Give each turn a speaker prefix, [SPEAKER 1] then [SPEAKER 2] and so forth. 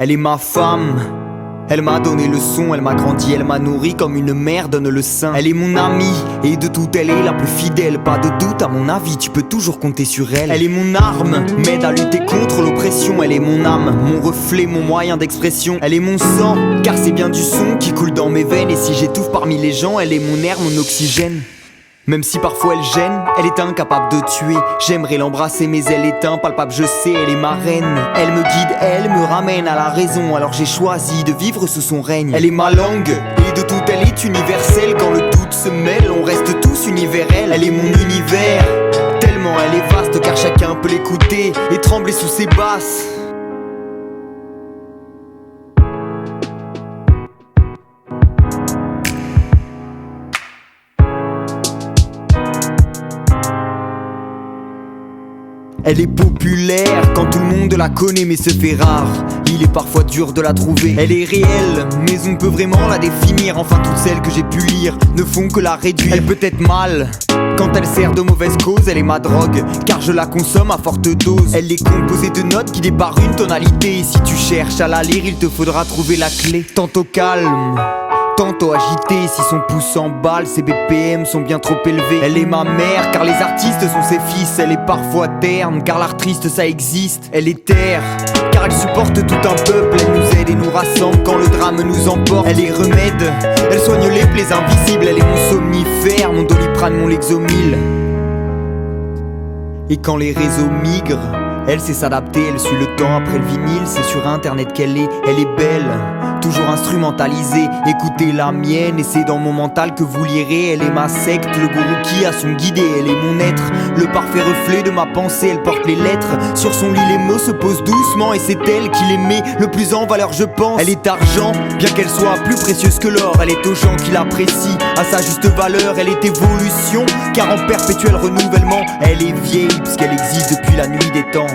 [SPEAKER 1] Elle est ma femme, elle m'a donné le son, elle m'a grandi, elle m'a nourri comme une mère donne le sein. Elle est mon amie, et de toutes elle est la plus fidèle. Pas de doute à mon avis, tu peux toujours compter sur elle. Elle est mon arme, m'aide à lutter contre l'oppression. Elle est mon âme, mon reflet, mon moyen d'expression. Elle est mon sang, car c'est bien du son qui coule dans mes veines. Et si j'étouffe parmi les gens, elle est mon air, mon oxygène. Même si parfois elle gêne, elle est incapable de tuer. J'aimerais l'embrasser mais elle est impalpable, je sais, elle est ma reine. Elle me guide, elle me ramène à la raison. Alors j'ai choisi de vivre sous son règne. Elle est ma langue, et de tout elle est universelle. Quand le doute se mêle, on reste tous univers. Elle est mon univers, tellement elle est vaste car chacun peut l'écouter et trembler sous ses basses. Elle est populaire quand tout le monde la connaît mais se fait rare. Il est parfois dur de la trouver. Elle est réelle mais on peut vraiment la définir. Enfin toutes celles que j'ai pu lire ne font que la réduire. Elle peut être mal quand elle sert de mauvaise cause. Elle est ma drogue car je la consomme à forte dose. Elle est composée de notes qui débarrent une tonalité. Et si tu cherches à la lire il te faudra trouver la clé. Tantôt calme, tantôt agité, si son pouce s'emballe, ses BPM sont bien trop élevés. Elle est ma mère car les artistes sont ses fils. Elle est parfois terne car l'art triste ça existe. Elle est terre car elle supporte tout un peuple. Elle nous aide et nous rassemble quand le drame nous emporte. Elle est remède, elle soigne les plaies invisibles. Elle est mon somnifère, mon Doliprane, mon Lexomil. Et quand les réseaux migrent, elle sait s'adapter, elle suit le temps après le vinyle. C'est sur internet qu'elle est belle, toujours instrumentalisée. Écoutez la mienne et c'est dans mon mental que vous lirez. Elle est ma secte, le gourou qui a su me guider. Elle est mon être, le parfait reflet de ma pensée. Elle porte les lettres, sur son lit les mots se posent doucement. Et c'est elle qui les met le plus en valeur je pense. Elle est argent, bien qu'elle soit plus précieuse que l'or. Elle est aux gens qui l'apprécient à sa juste valeur. Elle est évolution, car en perpétuel renouvellement. Elle est vieille puisqu'elle existe depuis la nuit des temps.